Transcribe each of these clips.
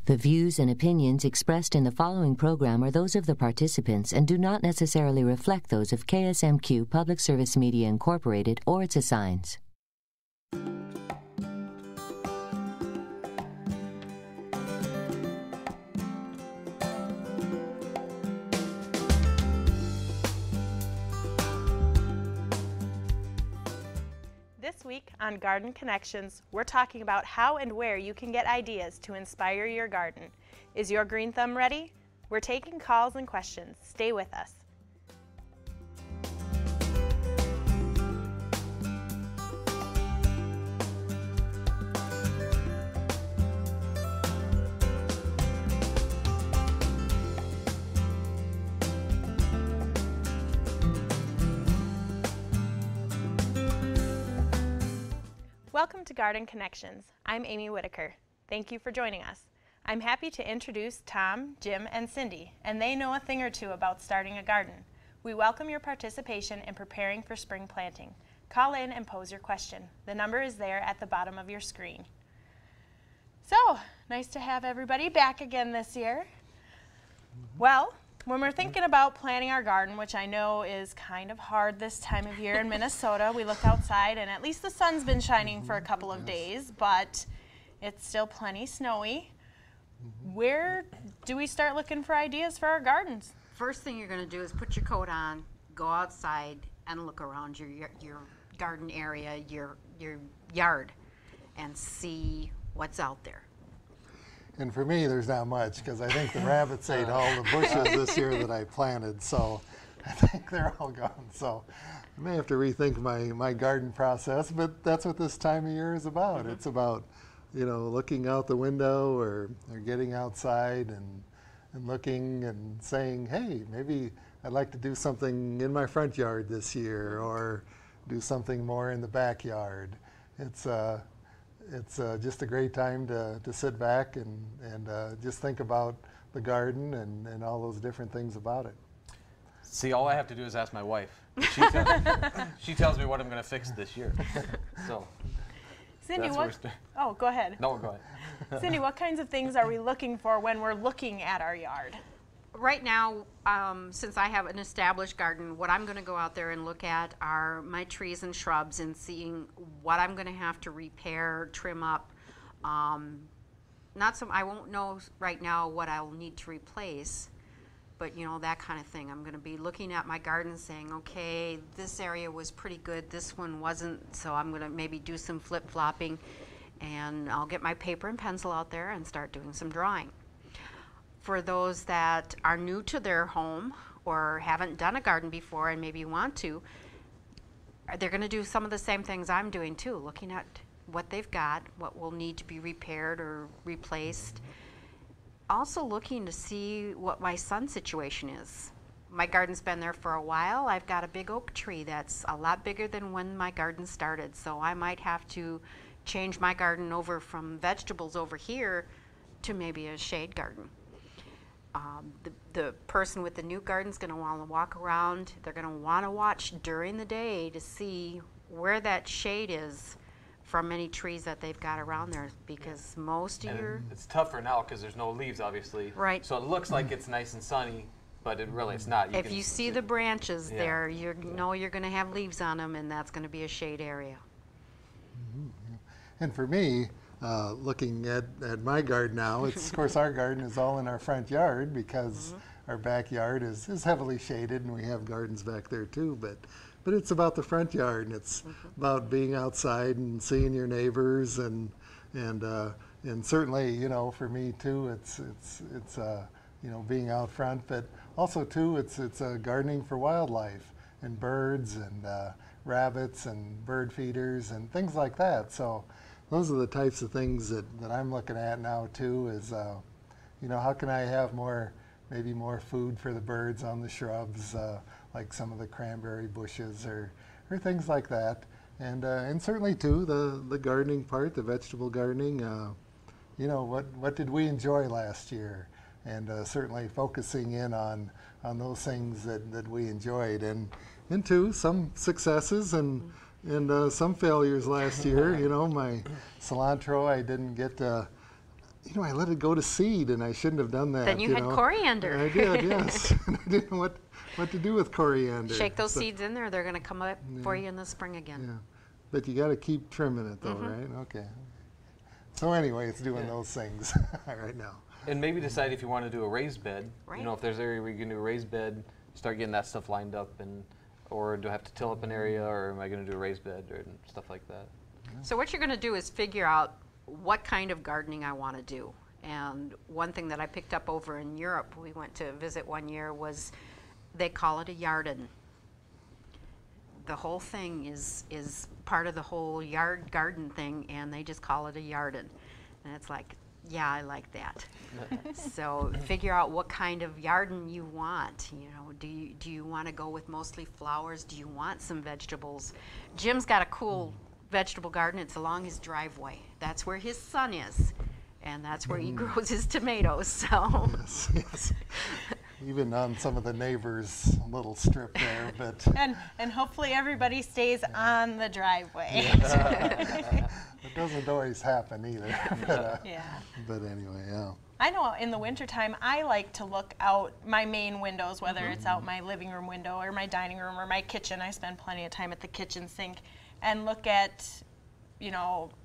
The views and opinions expressed in the following program are those of the participants and do not necessarily reflect those of KSMQ Public Service Media Incorporated or its assigns. This week on Garden Connections, we're talking about how and where you can get ideas to inspire your garden. Is your green thumb ready? We're taking calls and questions. Stay with us. Welcome to Garden Connections. I'm Amy Whitaker. Thank you for joining us. I'm happy to introduce Tom, Jim, and Cindy, and they know a thing or two about starting a garden. We welcome your participation in preparing for spring planting. Call in and pose your question. The number is there at the bottom of your screen. So, nice to have everybody back again this year. Well, when we're thinking about planting our garden, which I know is kind of hard this time of year in Minnesota, we look outside and at least the sun's been shining for a couple of days, but it's still plenty snowy. Where do we start looking for ideas for our gardens? First thing you're going to do is put your coat on, go outside, and look around your garden area, your yard, and see what's out there. And for me, there's not much because I think the rabbits ate all the bushes this year that I planted, so I think they're all gone. So I may have to rethink my garden process, but that's what this time of year is about. It's about, you know, looking out the window or getting outside and looking and saying, hey, maybe I'd like to do something in my front yard this year or do something more in the backyard. It's just a great time to sit back and just think about the garden and all those different things about it. See, all I have to do is ask my wife. She tells me what I'm going to fix this year. So, Cindy, oh, go ahead. No, go ahead. Cindy, what kinds of things are we looking for when we're looking at our yard? Right now, since I have an established garden, what I'm going to go out there and look at are my trees and shrubs and seeing what I'm going to have to repair, trim up. I won't know right now what I'll need to replace, but you know, that kind of thing. I'm going to be looking at my garden saying, okay, this area was pretty good, this one wasn't, so I'm going to maybe do some flip-flopping, and I'll get my paper and pencil out there and start doing some drawing. For those that are new to their home or haven't done a garden before and maybe want to, they're going to do some of the same things I'm doing too, looking at what they've got, what will need to be repaired or replaced. Also looking to see what my sun's situation is. My garden's been there for a while. I've got a big oak tree that's a lot bigger than when my garden started, so I might have to change my garden over from vegetables over here to maybe a shade garden. The person with the new garden is going to want to walk around. They're going to want to watch during the day to see where that shade is from any trees that they've got around there, because most of your... It's tougher now because there's no leaves, obviously. Right. So it looks like it's nice and sunny, but it's not. If you see the branches there, you know you're going to have leaves on them, and that's going to be a shade area. And for me, looking at my garden now, of course our garden is all in our front yard because our backyard is heavily shaded and we have gardens back there too, but it's about the front yard, and it's about being outside and seeing your neighbors and certainly, you know, for me too, it's you know, being out front, but also too it's gardening for wildlife and birds and rabbits and bird feeders and things like that. So those are the types of things that I'm looking at now too, is you know, how can I have maybe more food for the birds on the shrubs, like some of the cranberry bushes or things like that. And certainly too, the gardening part, the vegetable gardening, you know, what did we enjoy last year? And certainly focusing in on those things that we enjoyed. And too, some successes and some failures last year. You know, my cilantro, I didn't get I let it go to seed, and I shouldn't have done that. Then you had coriander. I did, yes. And I didn't know what to do with coriander. Shake those seeds in there. They're going to come up for you in the spring again. Yeah, but you got to keep trimming it, though, right? Okay. So anyway, it's doing those things right now. And maybe decide if you want to do a raised bed. Right. You know, if there's area where you can do a raised bed, start getting that stuff lined up, or do I have to till up an area, or am I going to do a raised bed or stuff like that? So what you're going to do is figure out what kind of gardening I want to do. And one thing that I picked up over in Europe, we went to visit one year, was they call it a yarden. The whole thing is part of the whole yard garden thing, and they just call it a yarden. And it's like, yeah, I like that. So figure out what kind of yarden you want. You know, do you want to go with mostly flowers? Do you want some vegetables? Jim's got a cool vegetable garden. It's along his driveway. That's where his son is, and that's where he grows his tomatoes. So Yes, yes. Even on some of the neighbors' little strip there, but And hopefully everybody stays on the driveway. it doesn't always happen either. But, Yeah. but anyway, yeah. I know in the wintertime, I like to look out my main windows, whether it's out my living room window or my dining room or my kitchen. I spend plenty of time at the kitchen sink and look at,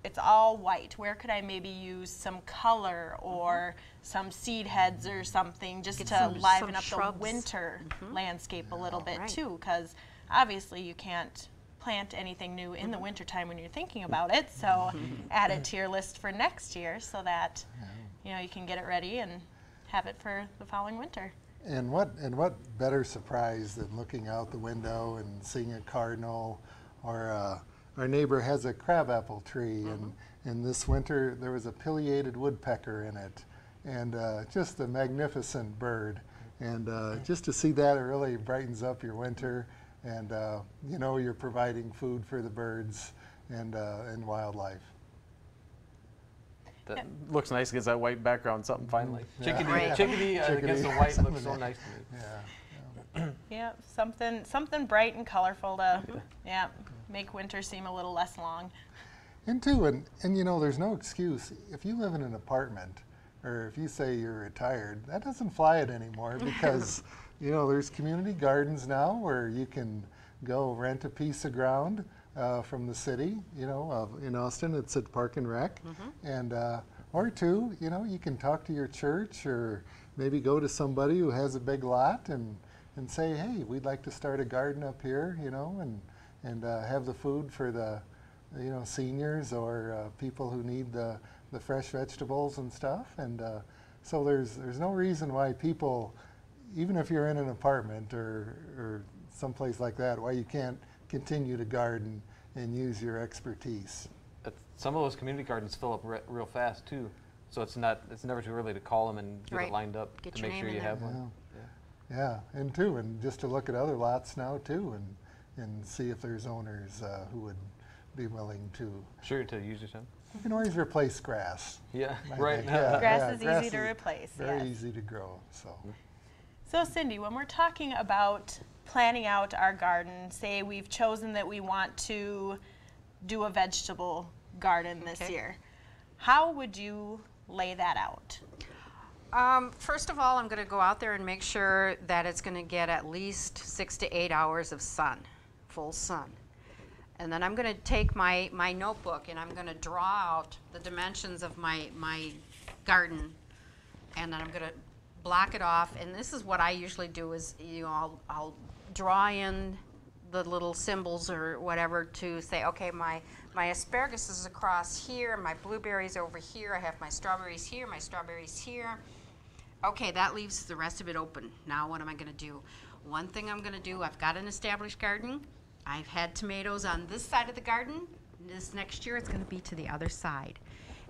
it's all white. Where could I maybe use some color or some seed heads or something just to liven up shrubs. the winter landscape a little bit Right. too? Because obviously you can't plant anything new in the wintertime when you're thinking about it. So add it to your list for next year so that you can get it ready and have it for the following winter. And what better surprise than looking out the window and seeing a cardinal, or our neighbor has a crabapple tree, and this winter there was a pileated woodpecker in it, and just a magnificent bird. And just to see that, it really brightens up your winter, and you're providing food for the birds and wildlife. That looks nice against that white background, something fine like chickadee, Right. chickadee against the white looks so nice to me. Yeah. Yeah, something bright and colorful to make winter seem a little less long. And there's no excuse. If you live in an apartment, or if you say you're retired, that doesn't fly it anymore, because there's community gardens now where you can go rent a piece of ground from the city, in Austin. It's at Park and Rec, and or two, you can talk to your church, or maybe go to somebody who has a big lot and say, hey, we'd like to start a garden up here, and have the food for the seniors or people who need the fresh vegetables and stuff. And so there's no reason why people, even if you're in an apartment or someplace like that, why you can't continue to garden and use your expertise. Some of those community gardens fill up real fast too, so it's never too early to call them and get it lined up Get to your make name sure in you there. have one. Yeah, and just to look at other lots now too, and see if there's owners who would be willing to. Sure, to use your time. You can always replace grass. Yeah, I right. think. Yeah, Grass is grass easy to replace. Very yes. easy to grow. So Cindy, when we're talking about planning out our garden, say we've chosen that we want to do a vegetable garden this year, how would you lay that out? First of all, I'm going to go out there and make sure that it's going to get at least 6 to 8 hours of sun, full sun. And then I'm going to take my notebook and I'm going to draw out the dimensions of my garden, and then I'm going to block it off. And this is what I usually do is, I'll draw in the little symbols or whatever to say, okay, my asparagus is across here, my blueberries over here, I have my strawberries here, my strawberries here. Okay, that leaves the rest of it open. Now what am I going to do? One thing I'm going to do, I've got an established garden. I've had tomatoes on this side of the garden. This next year it's going to be to the other side.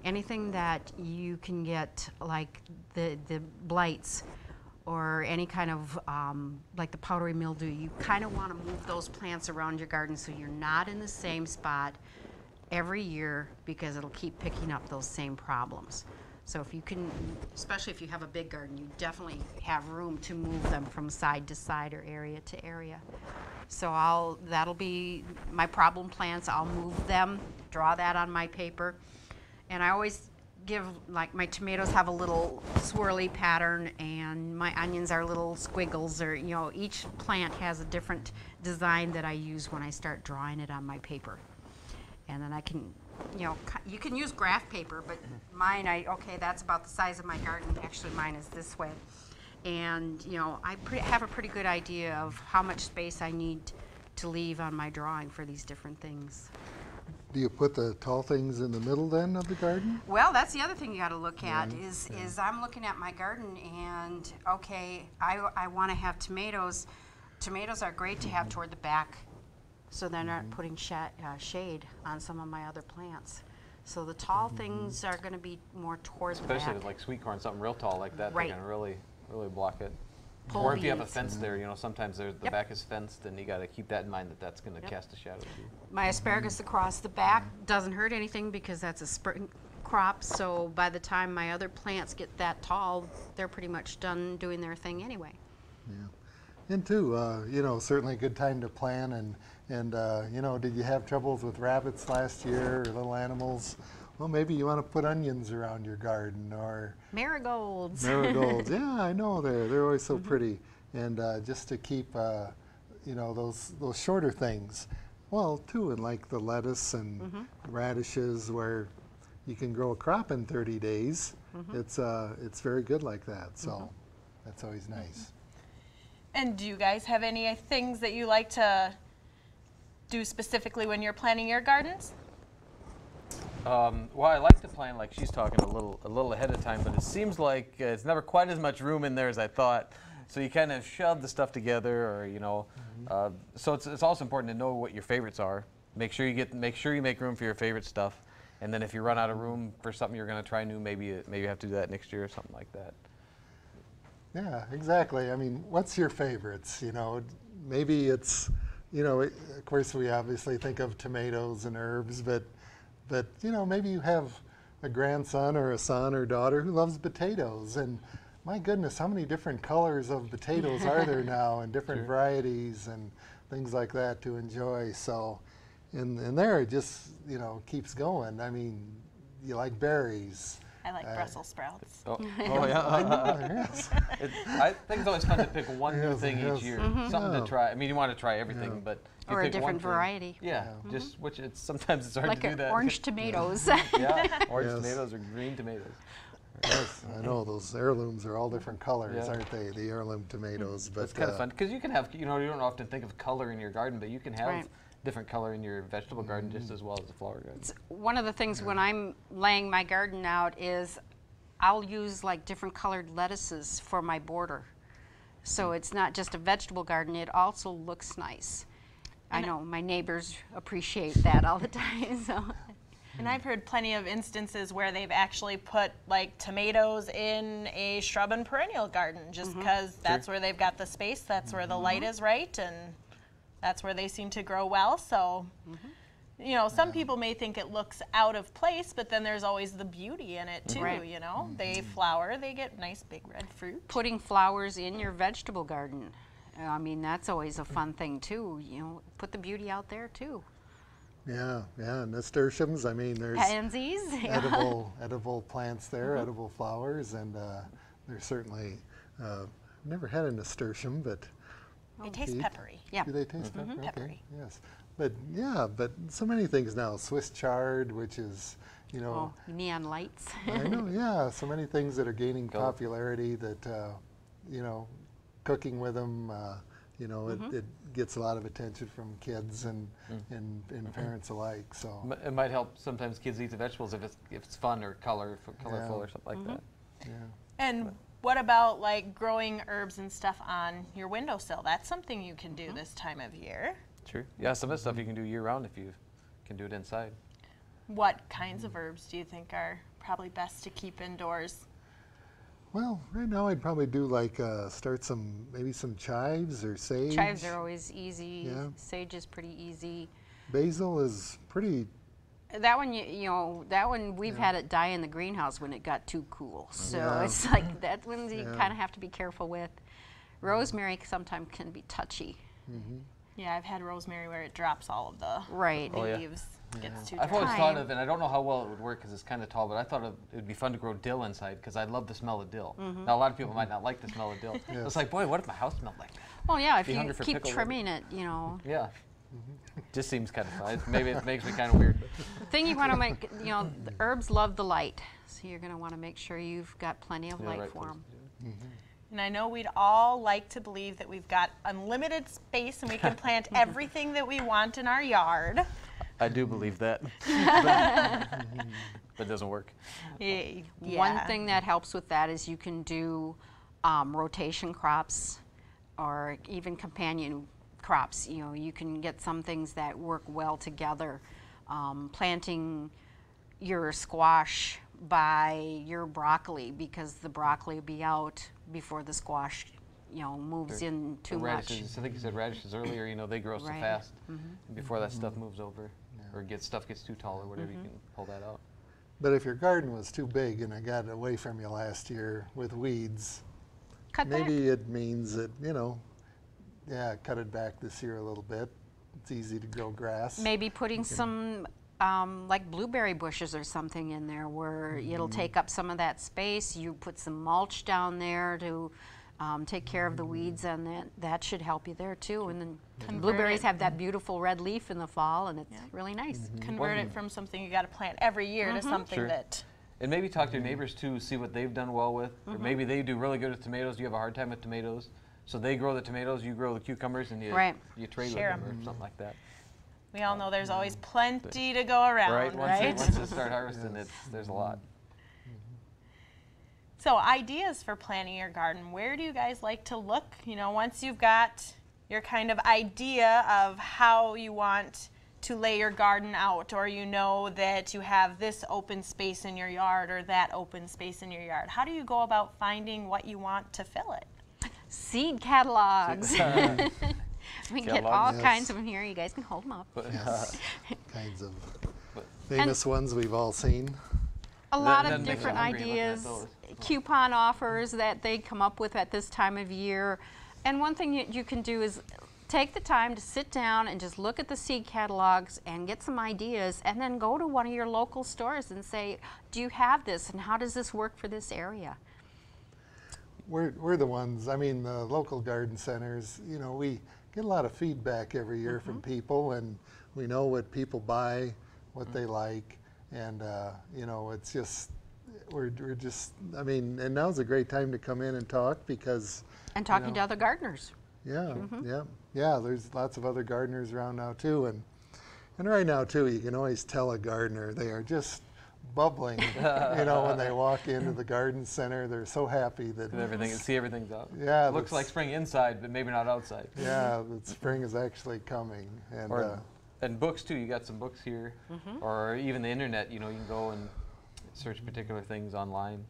Anything that you can get, like the blights or any kind of like the powdery mildew, you kind of want to move those plants around your garden so you're not in the same spot every year, because it'll keep picking up those same problems. So if you can, especially if you have a big garden, you definitely have room to move them from side to side or area to area. So that'll be my problem plants. I'll move them, draw that on my paper. And I always give, like my tomatoes have a little swirly pattern and my onions are little squiggles, or each plant has a different design that I use when I start drawing it on my paper. And then I can, you can use graph paper, but mine, okay, that's about the size of my garden. Actually, mine is this way. And, I have a pretty good idea of how much space I need to leave on my drawing for these different things. Do you put the tall things in the middle then of the garden? Well, that's the other thing you got to look at is I'm looking at my garden and, okay, I want to have tomatoes. Tomatoes are great to have toward the back, so they're not putting shade on some of my other plants. So the tall things are going to be more toward the back. Especially with like sweet corn, something real tall like that, Right. they can really block it. Pole Or if you have a beans. fence there, sometimes the Yep. back is fenced, and you got to keep that in mind that that's going to cast a shadow. My asparagus across the back doesn't hurt anything because that's a spring crop, so by the time my other plants get that tall, they're pretty much done doing their thing anyway. Yeah. And too, certainly a good time to plan and did you have troubles with rabbits last year or little animals? Well, maybe you want to put onions around your garden or Marigolds. marigolds. Yeah, I know they're always so pretty. And just to keep those shorter things. Well, too, and like the lettuce and radishes where you can grow a crop in 30 days. It's very good like that. So that's always nice. And do you guys have any things that you like to do specifically when you're planning your gardens? Well, I like to plan, like she's talking, a little ahead of time, but it seems like it's never quite as much room in there as I thought. So you kind of shove the stuff together, or so it's also important to know what your favorites are. Make sure you make room for your favorite stuff, and then if you run out of room for something you're going to try new, maybe you have to do that next year or something like that. Yeah, exactly. I mean, what's your favorites? Maybe it's, of course we obviously think of tomatoes and herbs, but maybe you have a grandson or a son or daughter who loves potatoes, and my goodness, how many different colors of potatoes are there now, and different varieties and things like that to enjoy. So, and there it just keeps going. I mean, you like berries. I like Brussels sprouts. Oh yeah. Yes. I think it's always fun to pick one new Yes, thing yes. each year, something to try. I mean, you want to try everything, but if you Or a pick one different thing- variety. Yeah, just sometimes it's hard Like to do that. orange tomatoes. Yeah, orange Yes. tomatoes or green tomatoes. Yes, I know those heirlooms are all different colors, Yeah. aren't they? The heirloom tomatoes. But It's kind of fun because you can have, you don't often think of color in your garden, but you can have Right. different color in your vegetable garden just as well as a flower garden. One of the things when I'm laying my garden out is I'll use like different colored lettuces for my border. So it's not just a vegetable garden, it also looks nice. I know my neighbors appreciate that all the time. So. And I've heard plenty of instances where they've actually put like tomatoes in a shrub and perennial garden just because that's where they've got the space, that's where the light is right, and that's where they seem to grow well. So, some people may think it looks out of place, but then there's always the beauty in it too, Right. They flower, they get nice big red fruit. Putting flowers in your vegetable garden, I mean, that's always a fun thing too. Put the beauty out there too. yeah, nasturtiums. I mean, there's Pansies. edible plants there, edible flowers, and there's certainly never had a nasturtium, but They taste Pete? peppery. Yeah. do they taste pepper? Okay, Peppery. yes. But so many things now. Swiss chard, which is Oh, neon lights. I know, yeah. So many things that are gaining popularity that cooking with them. It gets a lot of attention from kids and parents alike. So It might help sometimes kids eat the vegetables if it's fun or colorful or something like that. yeah. And what about like growing herbs and stuff on your windowsill? That's something you can do this time of year. True. Yeah, some of the stuff you can do year round if you can do it inside. What kinds of herbs do you think are probably best to keep indoors? Well, right now I'd probably do start maybe some chives or sage. Chives are always easy. Yeah. Sage is pretty easy. Basil is pretty. That one, that one we've had it die in the greenhouse when it got too cool. So Yeah. it's like that one you Yeah. kind of have to be careful with. Rosemary sometimes can be touchy. Yeah, I've had rosemary where it drops all of the Right. Oh, yeah. leaves. gets too I've dry. always thought of, and I don't know how well it would work because it's kind of tall, but I thought it would be fun to grow dill inside because I love the smell of dill. Now, a lot of people might not like the smell of dill. It's like, boy, what if my house smelled like that? Well, yeah, if Be you hungry for keep pickle trimming it, you know. Yeah. Just seems kind of fun. Maybe it makes me kind of weird. The thing you want to make, you know, the herbs love the light, so you're going to want to make sure you've got plenty of light for them. And I know we'd all like to believe that we've got unlimited space and we can plant everything that we want in our yard. I do believe that. But it doesn't work. Yeah. One thing that helps with that is you can do rotation crops or even companion crops. You know, you can get some things that work well together. Planting your squash by your broccoli, because the broccoli will be out before the squash, you know, moves in too much. Radishes, I think you said radishes earlier, you know, they grow so Right. fast. Before that stuff moves over or stuff gets too tall or whatever, you can pull that out. But if your garden was too big and it got away from you last year with weeds, Cut back. maybe it means that, you know, yeah, cut it back this year a little bit. It's easy to grow grass. Maybe putting some like blueberry bushes or something in there where it'll take up some of that space. You put some mulch down there to take care of the weeds, and that should help you there too. And then blueberries have that beautiful red leaf in the fall, and it's really nice. Convert it from something you got to plant every year to something Sure. that. And maybe talk to your neighbors too, see what they've done well with. Or maybe they do really good with tomatoes, you have a hard time with tomatoes. So they grow the tomatoes, you grow the cucumbers, and you trade Share with them or something like that. We all know there's always plenty to go around, Right? right? Once they start harvesting, there's a lot. So ideas for planting your garden, where do you guys like to look? You know, once you've got your kind of idea of how you want to lay your garden out, or you know that you have this open space in your yard or that open space in your yard, how do you go about finding what you want to fill it? Seed catalogs. We can get all Yes. kinds of them here. You guys can hold them up. Kinds of famous ones we've all seen. A lot That of makes me different hungry looking at ideas, those. coupon offers that they come up with at this time of year. And one thing you can do is take the time to sit down and just look at the seed catalogs and get some ideas, and then go to one of your local stores and say, do you have this, and how does this work for this area? We're the ones, I mean, the local garden centers, you know, we get a lot of feedback every year from people, and we know what people buy, what they like, and, you know, it's just, we're just, I mean, and now's a great time to come in and talk because, And talking to other gardeners. yeah, there's lots of other gardeners around now too, and right now too, you can always tell a gardener, they are just bubbling, you know, when they walk into the garden center, they're so happy that Everything's out. Yeah, Looks like spring inside, but maybe not outside. yeah, that spring is actually coming, and And books too. You got some books here, or even the internet. You know, you can go and search particular things online.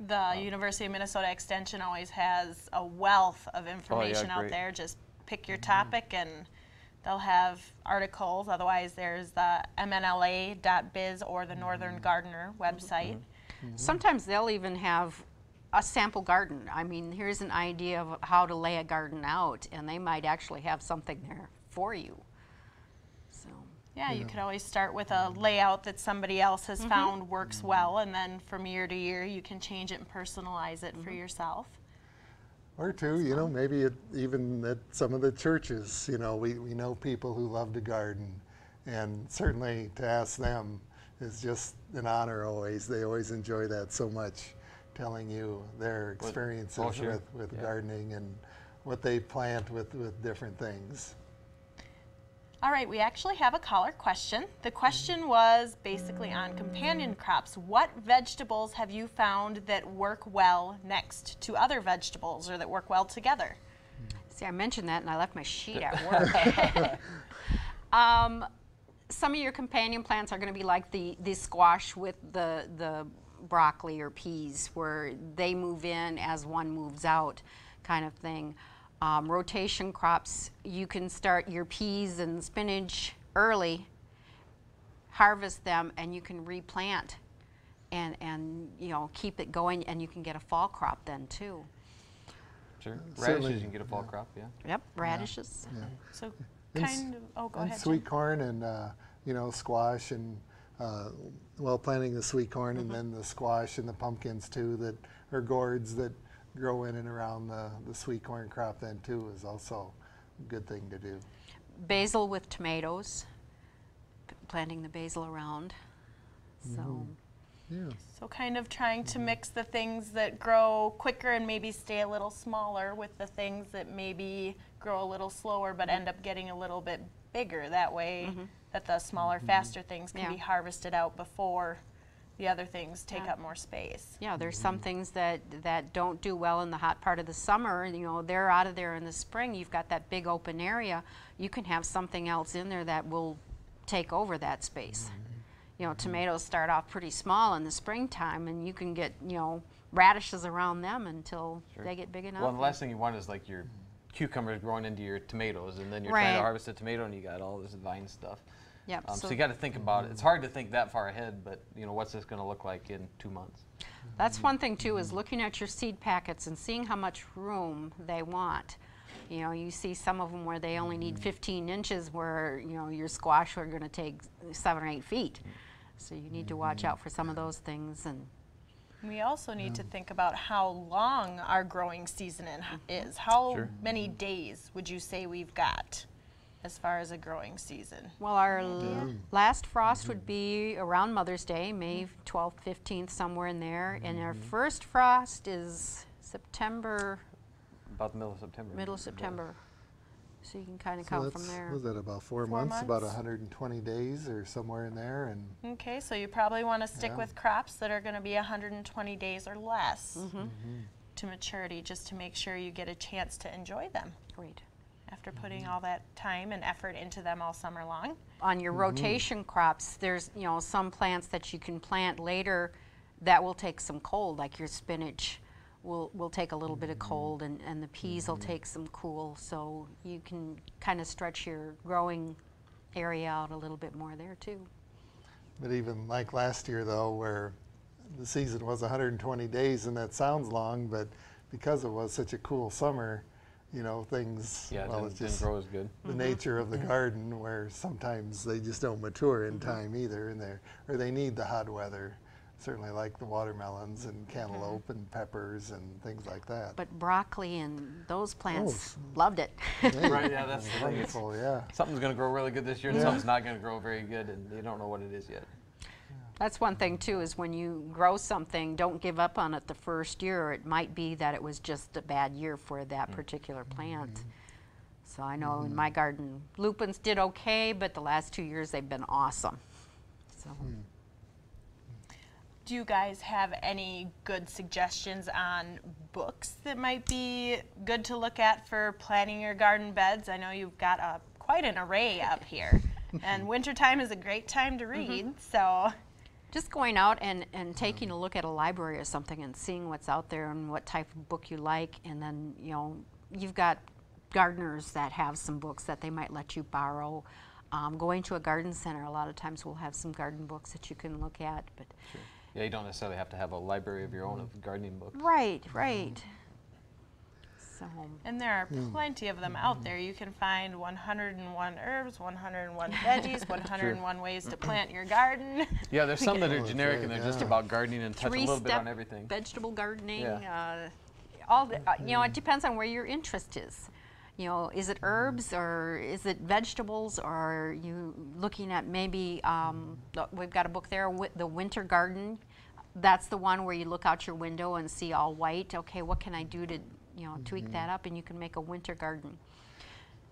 The University of Minnesota Extension always has a wealth of information out great. there. Just pick your topic and they'll have articles. Otherwise, there's the mnla.biz or the Northern Gardener website. Sometimes they'll even have a sample garden. I mean, here's an idea of how to lay a garden out, and they might actually have something there for you. So, Yeah, you could always start with a layout that somebody else has found works well, and then from year to year you can change it and personalize it for yourself. or two, you know, maybe even at some of the churches, you know, we know people who love to garden, and certainly to ask them is just an honor always. They always enjoy that so much, telling you their experiences with gardening and what they plant with different things. All right, we actually have a caller question. The question was basically on companion crops. What vegetables have you found that work well next to other vegetables or that work well together? see, I mentioned that and I left my sheet at work. Some of your companion plants are going to be like the squash with the broccoli or peas, where they move in as one moves out kind of thing. Rotation crops, you can start your peas and spinach early, harvest them, and you can replant and you know, keep it going, and you can get a fall crop then too. Sure. Certainly, Radishes, you can get a fall crop, yeah. Yep, radishes. So And kind of, oh, go and ahead, sweet Jim. corn and you know, squash and well, planting the sweet corn and then the squash and the pumpkins too that are gourds that grow in and around the sweet corn crop then too is also a good thing to do. Basil with tomatoes, planting the basil around. So. Yeah. So kind of trying to mix the things that grow quicker and maybe stay a little smaller with the things that maybe grow a little slower but end up getting a little bit bigger. That way that the smaller, faster things can be harvested out before the other things take up more space. Yeah, there's some things that don't do well in the hot part of the summer. You know, they're out of there in the spring. You've got that big open area. You can have something else in there that will take over that space. You know, tomatoes start off pretty small in the springtime, and you can get, you know, radishes around them until they get big enough. Well, and the last thing you want is like your cucumbers growing into your tomatoes, and then you're trying to harvest a tomato and you got all this vine stuff. Yep. So you got to think about it. It's hard to think that far ahead, but you know, what's this going to look like in 2 months? That's one thing too, is looking at your seed packets and seeing how much room they want. You know, you see some of them where they only need 15 inches, where, you know, your squash are going to take 7 or 8 feet. So you need to watch out for some of those things. And we also need to think about how long our growing season is. How many days would you say we've got as far as a growing season? well, our last frost would be around Mother's Day, May 12th, 15th, somewhere in there. And our first frost is September, About the middle of September. middle of September. So you can kind of So count that's, from there. was that about 4 4 months? About months? 120 days or somewhere in there, and Okay, so you probably want to stick with crops that are going to be 120 days or less to maturity, just to make sure you get a chance to enjoy them Great. after putting all that time and effort into them all summer long. On your rotation crops, there's, you know, some plants that you can plant later that will take some cold, like your spinach will take a little bit of cold, and the peas will take some cool, so you can kind of stretch your growing area out a little bit more there too. but even like last year though, where the season was 120 days, and that sounds long, but because it was such a cool summer, you know, things, Yeah, well, it it's didn't just grow as good. the nature of the garden, where sometimes they just don't mature in time either, and they need the hot weather. Certainly like the watermelons and cantaloupe and peppers and things like that. But broccoli and those plants loved it. Right, yeah, that's the thing. It's- Wonderful, yeah. Something's going to grow really good this year, and something's not going to grow very good, and you don't know what it is yet. That's one thing too, is when you grow something, don't give up on it the first year, or it might be that it was just a bad year for that particular plant. So I know in my garden, lupins did okay, but the last 2 years they've been awesome. So. Do you guys have any good suggestions on books that might be good to look at for planting your garden beds? I know you've got quite an array up here, and wintertime is a great time to read, so. Just going out and taking a look at a library or something and seeing what's out there and what type of book you like, and then, you know, you've got gardeners that have some books that they might let you borrow. Going to a garden center, a lot of times we'll have some garden books that you can look at. But Yeah, you don't necessarily have to have a library of your own of gardening books. right. So And there are plenty of them out there. You can find 101 herbs, 101 veggies, 101 ways to plant your garden. Yeah, there's some that are generic and they're just about gardening and touch a little bit on 3-step everything. vegetable gardening. Yeah. All the, you know, it depends on where your interest is. You know, is it herbs or is it vegetables, or are you looking at maybe, we've got a book there, The Winter Garden. That's the one where you look out your window and see all white. Okay, what can I do to, you know, tweak that up, and you can make a winter garden.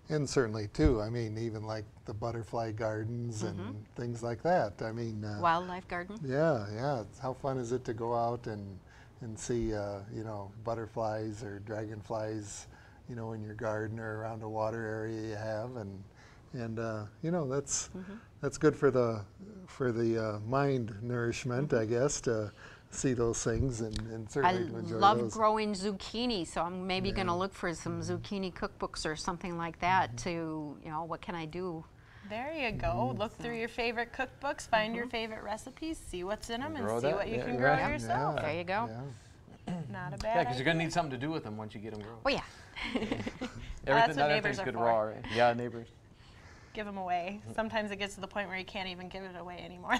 And certainly too, I mean, even like the butterfly gardens and things like that. I mean, Wildlife garden. yeah. How fun is it to go out and see, you know, butterflies or dragonflies, you know, in your garden or around a water area you have, and you know, that's good for the mind nourishment, I guess, to see those things and I certainly to enjoy love those. growing zucchini, so I'm maybe going to look for some zucchini cookbooks or something like that to, you know, what can I do? There you go. Look through your favorite cookbooks, find your favorite recipes, see what's in them, and Grow see that. what you Yeah, can you're grow right. yourself. There you go. Yeah. Not a Yeah, bad because you're going to idea. need something to do with them once you get them grown. Oh yeah. That's what Not neighbors everything's are good for. raw, right? Yeah, neighbors. give them away. Sometimes it gets to the point where you can't even give it away anymore.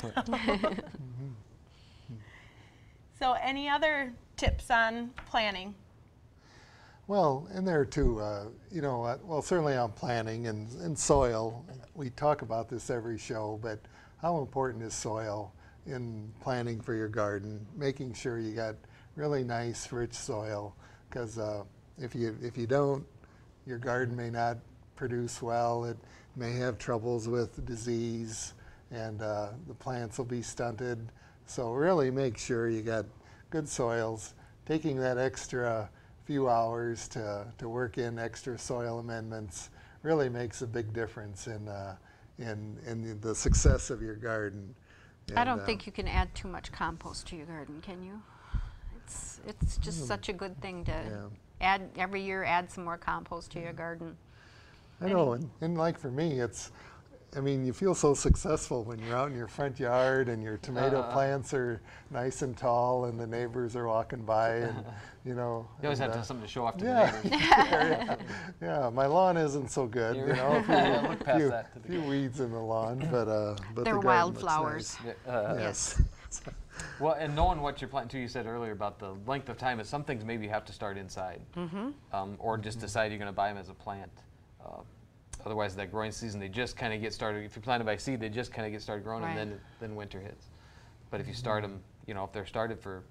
So any other tips on planting? Well, and there too, you know, well, certainly on planting and soil. We talk about this every show, but how important is soil in planting for your garden? Making sure you got really nice, rich soil, because if you don't, your garden may not produce well. It may have troubles with disease, and the plants will be stunted. So really make sure you got good soils. Taking that extra few hours to work in extra soil amendments really makes a big difference in the success of your garden. And, I don't think you can add too much compost to your garden, can you? It's just such a good thing to add every year. Add some more compost to your garden. I know, and like for me, I mean, you feel so successful when you're out in your front yard and your tomato plants are nice and tall and the neighbors are walking by and, you know. You always have to have something to show off to the Yeah, neighbors. yeah, my lawn isn't so good, you know. Look past that. A few weeds in the lawn, but They're the garden wildflowers. looks Yeah, nice. Yes. Well, and knowing what you're planting too, you said earlier about the length of time is some things maybe you have to start inside, or just decide you're going to buy them as a plant. Otherwise, that growing season, they just kind of get started. If you plant it by seed, they just kind of get started growing, Right. and then winter hits. But if you start them, you know, if they're started for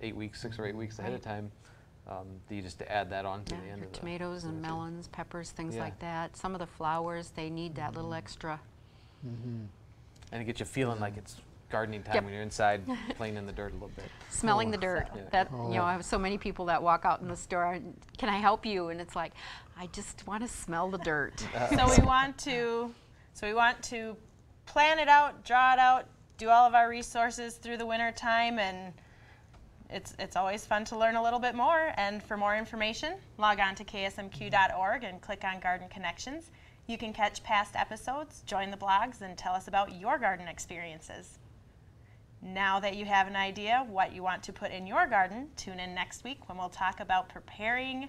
8 weeks, 6 or 8 weeks ahead of time, you just add that on to the end Your of the tomatoes and melons, peppers, things Yeah. like that. Some of the flowers, they need that little extra. and it gets you feeling like it's gardening time Yep. when you're inside playing in the dirt a little bit. Smelling the dirt. Yeah. That you know, I have so many people that walk out in the store. And, can I help you? And it's like, I just want to smell the dirt. So we want to plan it out, draw it out, do all of our resources through the winter time, and it's always fun to learn a little bit more. And for more information, log on to ksmq.org and click on Garden Connections. You can catch past episodes, join the blogs, and tell us about your garden experiences. Now that you have an idea what you want to put in your garden, tune in next week when we'll talk about preparing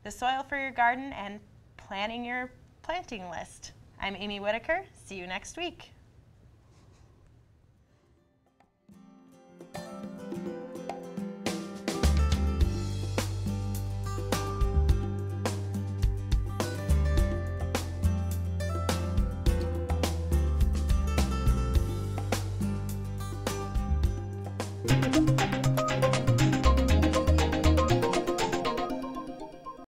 the soil for your garden and planning your planting list. I'm Amy Whitaker. See you next week.